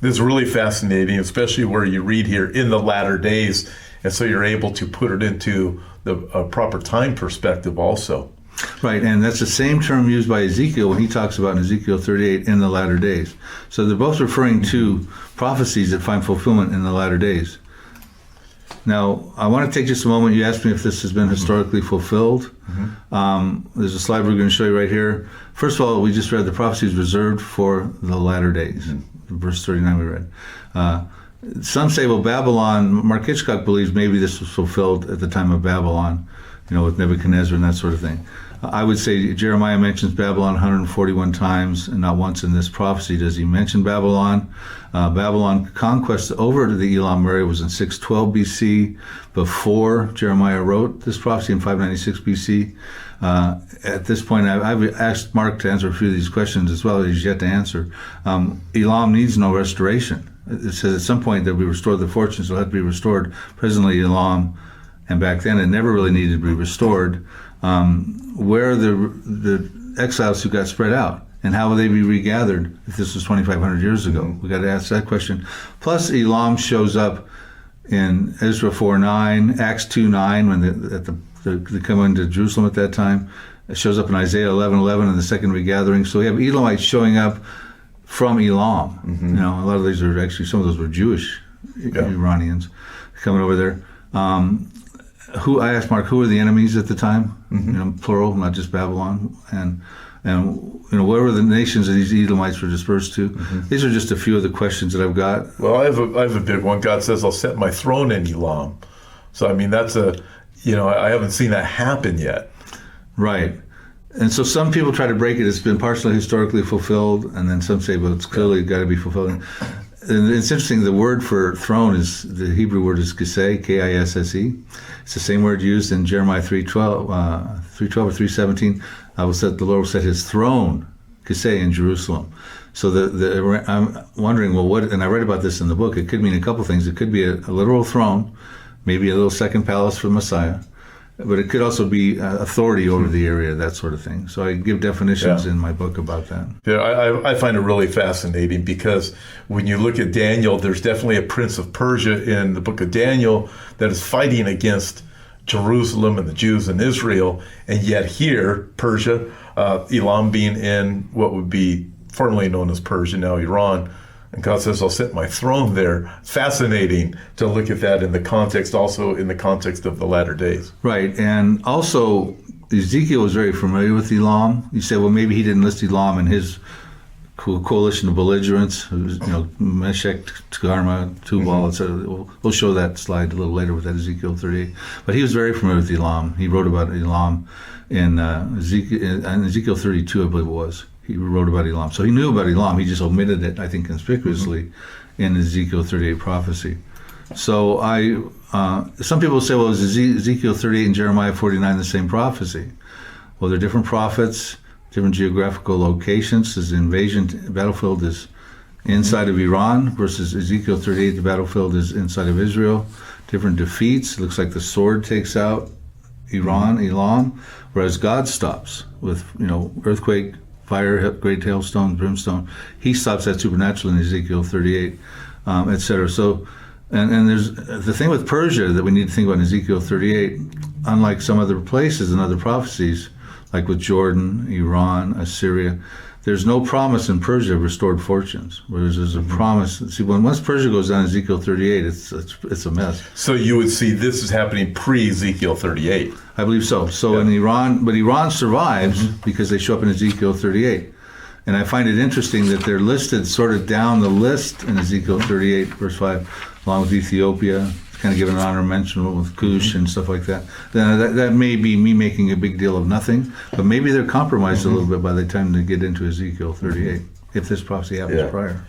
This is really fascinating, especially where you read here in the latter days, and so you're able to put it into the proper time perspective also. Right, and that's the same term used by Ezekiel when he talks about in Ezekiel 38 in the latter days. So they're both referring to prophecies that find fulfillment in the latter days. Now, I want to take just a moment. You asked me if this has been historically fulfilled. There's a slide we're going to show you right here. First of all, we just read the prophecies reserved for the latter days. Verse 39 we read. Some say, well, Babylon, Mark Hitchcock believes maybe this was fulfilled at the time of Babylon, with Nebuchadnezzar and that sort of thing. I would say Jeremiah mentions Babylon 141 times, and not once in this prophecy does he mention Babylon. Babylon conquest over to the Elam area was in 612 BC, before Jeremiah wrote this prophecy in 596 BC. At this point, I've asked Mark to answer a few of these questions as well. He's yet to answer. Elam needs no restoration. It says at some point that we restore the fortunes, will have to be restored. Presently, Elam, and back then it never really needed to be restored. Where are the exiles who got spread out, and how will they be regathered if this was 2,500 years ago? We got to ask that question. Plus, Elam shows up in Ezra 4:9, Acts 2:9 when they come into Jerusalem at that time. It shows up in Isaiah 11:11 in the second regathering. So we have Elamites showing up from Elam. A lot of these are actually, some of those were Jewish Iranians coming over there. I asked Mark, who are the enemies at the time? Plural, not just Babylon, and where were the nations that these Edomites were dispersed to? These are just a few of the questions that I've got. Well, I have a big one. God says, "I'll set my throne in Elam." So I mean, that's I haven't seen that happen yet. Right. And so some people try to break it. It's been partially historically fulfilled, and then some say, well, it's clearly got to be fulfilled. And it's interesting, the word for throne is, the Hebrew word is kiseh, K-I-S-S-E. It's the same word used in Jeremiah 3:12 or 3:17. The Lord will set his throne, kiseh, in Jerusalem. So I'm wondering, well, what, and I read about this in the book, it could mean a couple things. It could be a literal throne, maybe a little second palace for the Messiah, but it could also be authority over the area, that sort of thing. So I give definitions in my book about that. Yeah, I find it really fascinating, because when you look at Daniel, there's definitely a prince of Persia in the book of Daniel that is fighting against Jerusalem and the Jews in Israel, and yet here, Persia, Elam being in what would be formerly known as Persia, now Iran, and God says, "I'll set my throne there." Fascinating to look at that in the context, also in the context of the latter days. Right, and also Ezekiel was very familiar with Elam. You say, well, maybe he didn't list Elam in his coalition of belligerents, Meshech, Togarmah, Tubal, etc. We'll show that slide a little later with that Ezekiel 38. But he was very familiar with Elam. He wrote about Elam in Ezekiel 32, I believe it was. He wrote about Elam. So he knew about Elam. He just omitted it, I think, conspicuously in Ezekiel 38 prophecy. So some people say, well, is Ezekiel 38 and Jeremiah 49 the same prophecy? Well, they're different prophets, different geographical locations. The invasion battlefield is inside of Iran versus Ezekiel 38, the battlefield is inside of Israel. Different defeats. It looks like the sword takes out Elam, whereas God stops with, earthquake, fire, great hailstone, brimstone. He stops that supernatural in Ezekiel 38, etc. So, and there's the thing with Persia that we need to think about in Ezekiel 38, unlike some other places and other prophecies, like with Jordan, Iran, Assyria, there's no promise in Persia of restored fortunes, whereas there's a promise. See, once Persia goes down Ezekiel 38, it's a mess. So you would see this is happening pre-Ezekiel 38. I believe so. So in Iran, but Iran survives because they show up in Ezekiel 38. And I find it interesting that they're listed sort of down the list in Ezekiel 38, verse 5, along with Ethiopia, kind of given an honor mention with Cush and stuff like that. That may be me making a big deal of nothing, but maybe they're compromised a little bit by the time they get into Ezekiel 38, if this prophecy happens prior.